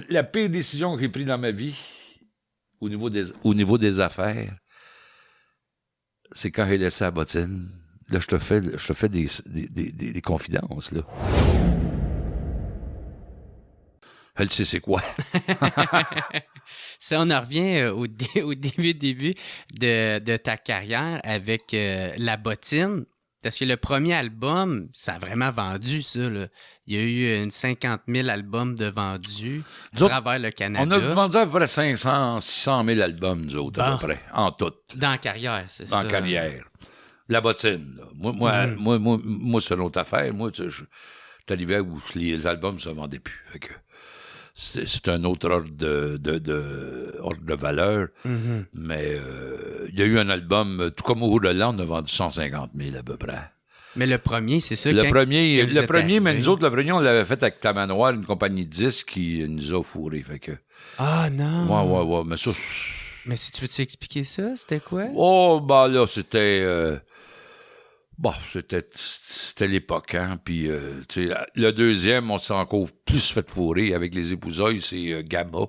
La pire décision que j'ai prise dans ma vie, au niveau des affaires, c'est quand j'ai laissé la bottine. Là, je te fais des confidences, là. Elle sait c'est quoi. Ça, on en revient au début de ta carrière avec La Bottine. Parce que le premier album, ça a vraiment vendu, ça, là. Il y a eu 50 000 albums de vendus à travers le Canada. On a vendu à peu près 500, 600 000 albums, nous autres, à peu près, en tout. Dans la carrière, c'est ça. Dans la carrière. La bottine, là. Moi, c'est une autre affaire. Moi, je suis arrivé où les albums ne se vendaient plus. Fait que c'est un autre ordre de valeur. Mm-hmm. Mais il y a eu un album, tout comme au Roux de Land, on a vendu 150 000 à peu près. Mais le premier, c'est ça. Le premier, mais nous autres, le premier, on l'avait fait avec Tamanoir, une compagnie de disques qui nous a fourrés. Fait que... Ah non! Ouais. Mais ça... Mais si tu veux expliquer ça, c'était quoi? Oh, ben là, c'était... c'était l'époque, hein. Puis, tu sais, le deuxième, on s'est encore plus fait fourrer avec les épousailles, c'est Gamma.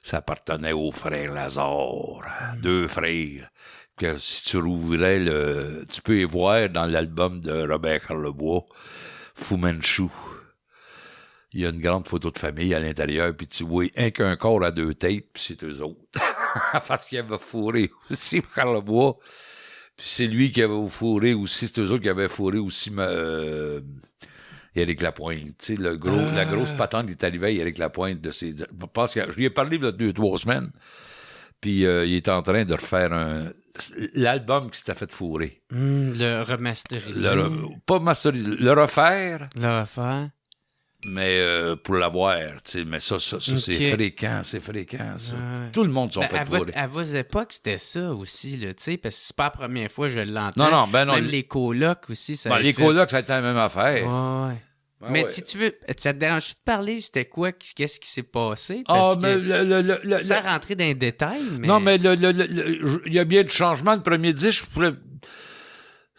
Ça appartenait aux frères Lazare, deux frères. Que si tu rouvrais tu peux y voir dans l'album de Robert Charlebois, Fu Manchu. Il y a une grande photo de famille à l'intérieur, puis tu vois qu'un corps à deux têtes, puis c'est eux autres. Parce qu'il avait fourré aussi Charlebois. Puis c'est lui qui avait fourré aussi, c'est eux autres qui avaient fourré aussi Éric Lapointe. Tu sais, la grosse patente qui est arrivée à Éric Lapointe de ses... Je pense que je lui ai parlé il y a 2-3 semaines. Puis il est en train de refaire l'album qui s'était fait fourrer. Le remasteriser. Pas masteriser, le refaire. Le refaire. Mais pour l'avoir, tu sais, mais ça c'est fréquent, ça. Tout le monde s'en fait fourrer. À vos époques, c'était ça aussi, là, tu sais, parce que c'est pas la première fois que je l'entends. Non. Même les colocs aussi, ça les colocs, ça a été la même affaire. Ouais. Mais si tu veux, ça te dérange de parler, c'était quoi, qu'est-ce qui s'est passé? Parce que sans rentrer dans les détails, mais... Non, mais il y a bien de changements. Le premier disque,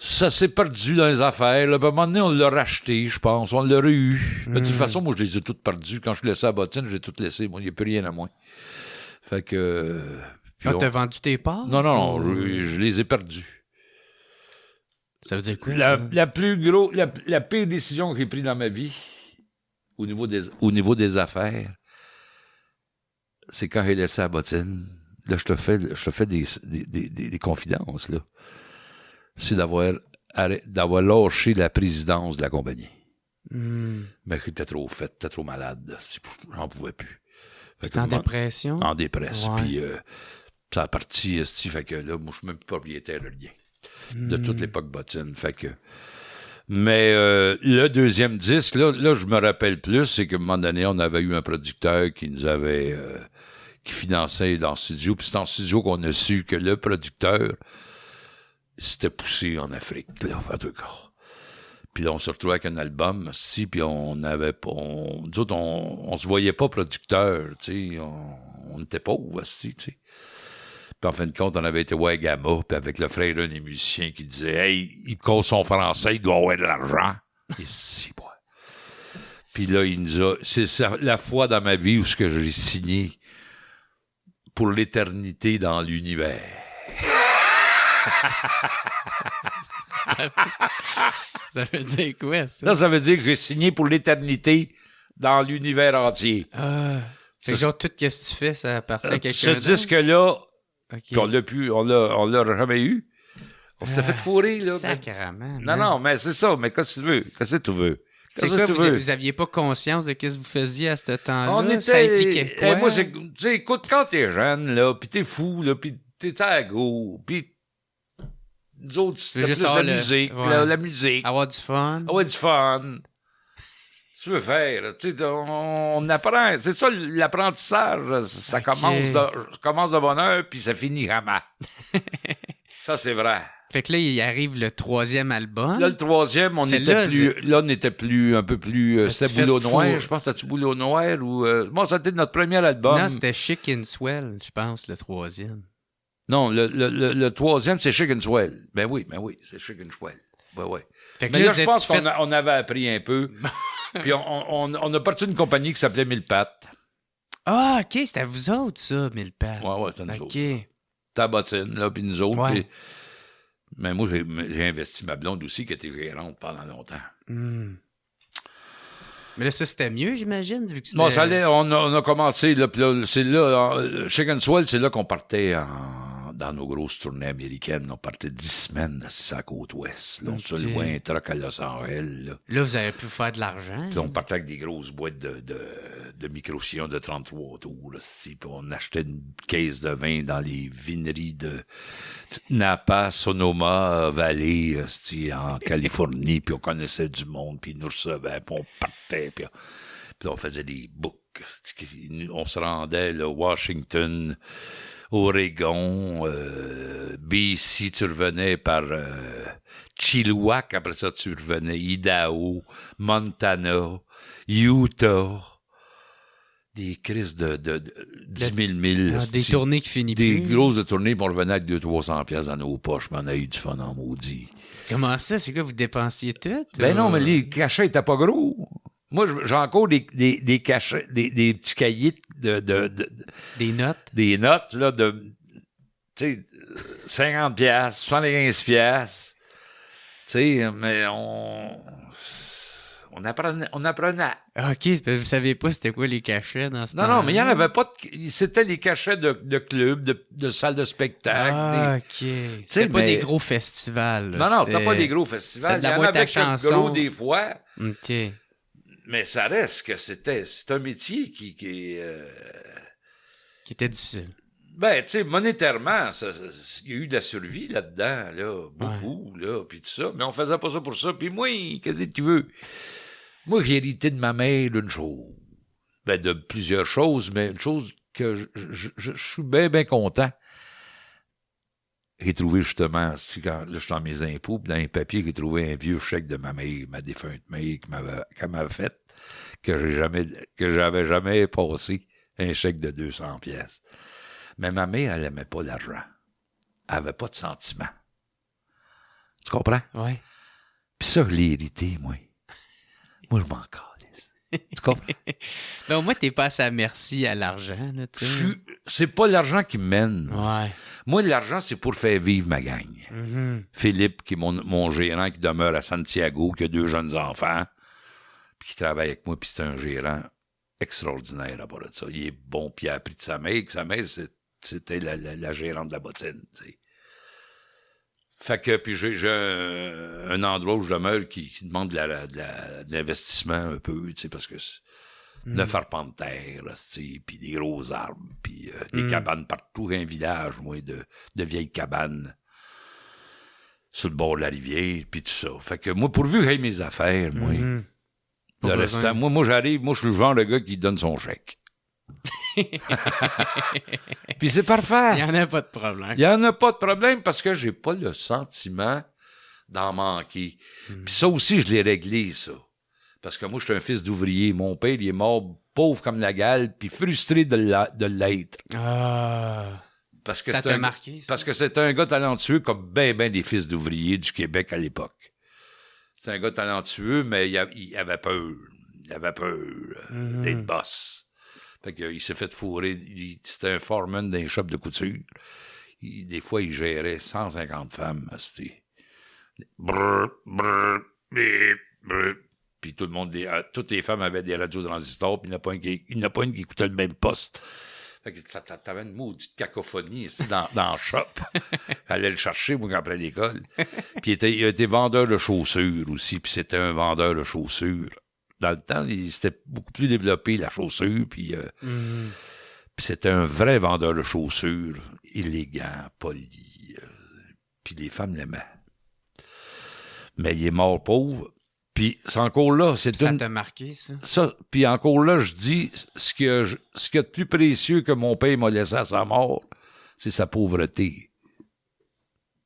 ça s'est perdu dans les affaires. Là. À un moment donné, on l'a racheté, je pense. On l'a eu. Mais de toute façon, moi, je les ai toutes perdues. Quand je laissais la bottine, j'ai toutes laissées. Moi, il n'y a plus rien à moi. Fait que... t'as vendu tes parts? Non, je les ai perdues. Ça veut dire quoi, la pire décision que j'ai prise dans ma vie, au niveau des affaires, c'est quand j'ai laissé la bottine. Là, je te fais des confidences, là. C'est d'avoir lâché la présidence de la compagnie. Mais j'étais trop malade. J'en pouvais plus. T'es en dépression? En dépression. Ouais. Puis ça a parti, fait que là, moi, je suis même plus propriétaire de rien. De toute l'époque bottine. Fait que... Mais le deuxième disque, là, je me rappelle plus, c'est qu'à un moment donné, on avait eu un producteur qui nous avait... qui finançait dans le studio. Puis c'est en studio qu'on a su que le producteur s'était poussé en Afrique, là, en tout cas. Puis là, on se retrouvait avec un album, puis on avait pas... nous autres, on se voyait pas producteur, tu sais. On était pauvres, tu sais. Puis en fin de compte, on avait été voir Gamma, puis avec le frère d'un des musiciens qui disait « Hey, il cause son français, il doit avoir de l'argent. » Et si, bon. Puis là, il nous a... C'est la fois dans ma vie où ce que j'ai signé pour l'éternité dans l'univers. Ça veut dire quoi, ça? Là, ça veut dire que j'ai signé pour l'éternité dans l'univers entier. Fait que genre, tout ce que tu fais, ça appartient à quelqu'un d'autre? Ce disque-là, okay. on l'a jamais eu. On s'était fait fourrer, là. Sacrément. Non, mais c'est ça. Mais qu'est-ce que tu veux? Qu'est-ce que tu veux? C'est quoi, vous aviez pas conscience de ce que vous faisiez à ce temps-là? Ça impliquait quoi? Moi, tu sais, écoute, quand t'es jeune, là, pis t'es fou, là, pis t'es à go, pis nous autres, c'était plus la musique, la musique. Avoir du fun. Tu veux faire, tu sais, on apprend. C'est ça, l'apprentissage, ça commence de bonne heure, puis ça finit jamais. Ça, c'est vrai. Fait que là, il arrive le troisième album. Là, le troisième, on n'était plus, un peu plus, c'était Boulot Noir, je pense, c'était-tu Boulot Noir ou, bon, c'était notre premier album. Non, c'était Chic and Swell, je pense, le troisième. Non, le troisième, c'est Chic and Swell. Ben oui, c'est Chic and Swell. Ouais. Fait que mais là, je pense qu'on avait appris un peu. Puis on a parti d'une compagnie qui s'appelait Mille Pattes. Ah, OK, c'était à vous autres, ça, 1000 pattes. Ouais, c'était nous OK. autres. C'était la bottine, là, puis nous autres. Ouais. Puis... Mais moi, j'ai investi ma blonde aussi, qui était gérante pendant longtemps. Mais là, ça, c'était mieux, j'imagine, vu que c'était... Bon, ça allait, on a commencé, là, puis là, c'est là, Chicken Swell, c'est là qu'on partait dans nos grosses tournées américaines. On partait 10 semaines, c'est à la côte ouest. Là, on se louait un truck à Los Angeles. Là, vous avez pu faire de l'argent. Puis on partait avec des grosses boîtes de micro-sillons de 33 tours. Là, puis on achetait une caisse de vin dans les vineries de Napa, Sonoma, Valley, en Californie. Puis on connaissait du monde, puis ils nous recevaient, puis on partait, puis on faisait des books. On se rendait là, Washington, Oregon, BC, tu revenais par Chilliwack, après ça tu revenais Idaho, Montana, Utah, des crises de 10 000 milles. Des tournées qui finissent des plus. grosses de tournées, puis on revenait avec 200-300 pièces dans nos poches, mais on a eu du fun en maudit. Comment ça? C'est quoi, vous dépensiez tout? Ben non, mais les cachets étaient pas gros. Moi, j'ai encore des cachets, des petits cahiers Des notes? Des notes, là, de, tu sais, 50 piastres, 75 piastres. Tu sais, mais on apprenait. Ah, OK, c'est parce que vous saviez pas c'était quoi les cachets dans ce temps-là. Non, mais il n'y en avait pas c'était les cachets de clubs, de salles de spectacle. Ah, OK. C'était pas des gros festivals. Là. Non, c'était pas des gros festivals. Il y en avait quelques gros des fois. OK. Mais ça reste que c'est un métier qui était difficile. Ben, tu sais, monétairement, il y a eu de la survie là-dedans, là, beaucoup, là, puis tout ça. Mais on faisait pas ça pour ça. Puis moi, qu'est-ce que tu veux? Moi, j'ai hérité de ma mère d'une chose. Ben, de plusieurs choses, mais une chose que je suis bien content. J'ai trouvé justement, quand là, je suis dans mes impôts, puis dans un papier, j'ai trouvé un vieux chèque de ma mère, ma défunte mère, qu'elle m'avait fait, que j'avais jamais passé, un chèque de 200 pièces. Mais ma mère, elle aimait pas l'argent. Elle avait pas de sentiments. Tu comprends? Oui. Puis ça, je l'ai hérité, moi. Moi, je m'en calisse. Tu comprends? Ben, au moins, t'es pas à sa merci à l'argent, là, tu sais. C'est pas l'argent qui me mène. Ouais. Moi, l'argent, c'est pour faire vivre ma gang. Mm-hmm. Philippe, qui est mon gérant, qui demeure à Santiago, qui a 2 jeunes enfants, puis qui travaille avec moi, puis c'est un gérant extraordinaire à part de ça. Il est bon, puis il a appris de sa mère, que sa mère, c'était la gérante de la bottine, tu sais. Fait que, puis j'ai un endroit où je demeure qui demande de l'investissement un peu, tu sais, parce que c'est 9 arpents de terre, tu sais, puis des gros arbres, puis des cabanes partout, un village, moi, de vieilles cabanes sur le bord de la rivière, puis tout ça. Fait que moi, pourvu que j'ai mes affaires, moi, le restant, moi j'arrive, moi, je suis le genre de gars qui donne son chèque. Puis c'est parfait. Il n'y en a pas de problème. Il n'y en a pas de problème parce que j'ai pas le sentiment d'en manquer. Puis ça aussi, je l'ai réglé, ça. Parce que moi, je suis un fils d'ouvrier. Mon père, il est mort pauvre comme la gale, puis frustré de l'être. Ah. Parce que ça t'a marqué, ça? Parce que c'est un gars talentueux comme ben des fils d'ouvriers du Québec à l'époque. C'est un gars talentueux, mais il avait peur. Il avait peur d'être boss. Fait qu'il s'est fait fourrer. C'était un foreman d'un shop de couture. Des fois, il gérait 150 femmes. C'était brrr, brrr, bip, brrr. Puis tout le monde, toutes les femmes avaient des radios transistors, puis il n'y en a pas une qui écoutait le même poste. Fait que t'avais une maudite cacophonie ici dans le shop. J'allais le chercher, moi, après l'école. Puis il a été vendeur de chaussures aussi, puis c'était un vendeur de chaussures. Dans le temps, c'était beaucoup plus développé, la chaussure, puis c'était un vrai vendeur de chaussures, élégant, poli. Puis les femmes l'aimaient. Mais il est mort pauvre. Puis c'est encore là, ça t'a marqué, ça? Puis encore là, je dis, ce qu'il y a de plus précieux que mon père m'a laissé à sa mort, c'est sa pauvreté.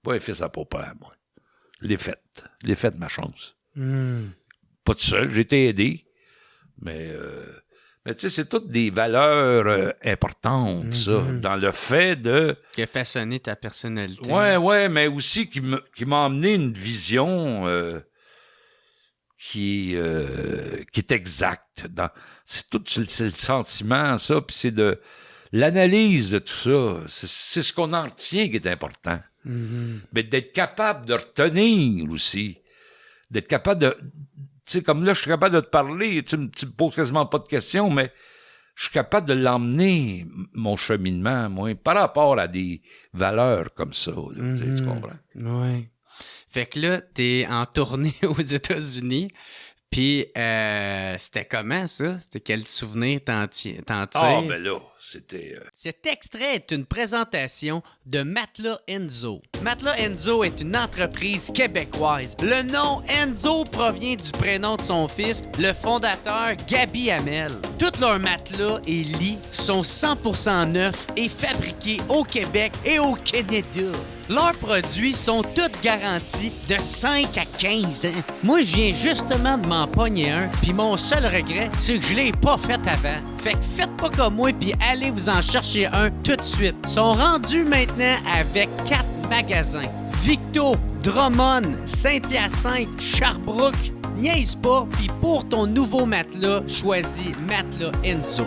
Pas un fils à papa, moi. Je l'ai faite, ma chance. Pas tout seul, j'ai été aidé, mais tu sais, c'est toutes des valeurs importantes, ça, dans le fait de... Qui a façonné ta personnalité. Ouais, mais aussi qui m'a amené une vision qui est exact. C'est le sentiment, ça, puis c'est de l'analyse de tout ça. C'est ce qu'on en retient qui est important. Mais d'être capable de retenir aussi. D'être capable de... Tu sais, comme là, je suis capable de te parler, tu me poses quasiment pas de questions, mais je suis capable de l'emmener, mon cheminement, moi, par rapport à des valeurs comme ça. Là, tu comprends? Oui. Fait que là, t'es en tournée aux États-Unis, puis c'était comment, ça? C'était quel souvenir t'en tires? Ah, ben là, c'était... Cet extrait est une présentation de Matelas Enzo. Matelas Enzo est une entreprise québécoise. Le nom Enzo provient du prénom de son fils, le fondateur Gabi Hamel. Tous leurs matelas et lits sont 100% neufs et fabriqués au Québec et au Canada. Leurs produits sont tous garantis de 5 à 15 ans. Moi, je viens justement de m'en pogner un, puis mon seul regret, c'est que je l'ai pas fait avant. Fait que faites pas comme moi, puis allez vous en chercher un tout de suite. Ils sont rendus maintenant avec 4 magasins. Victo, Drummond, Saint-Hyacinthe, Sherbrooke. Niaise pas, puis pour ton nouveau matelas, choisis Matelas Enzo.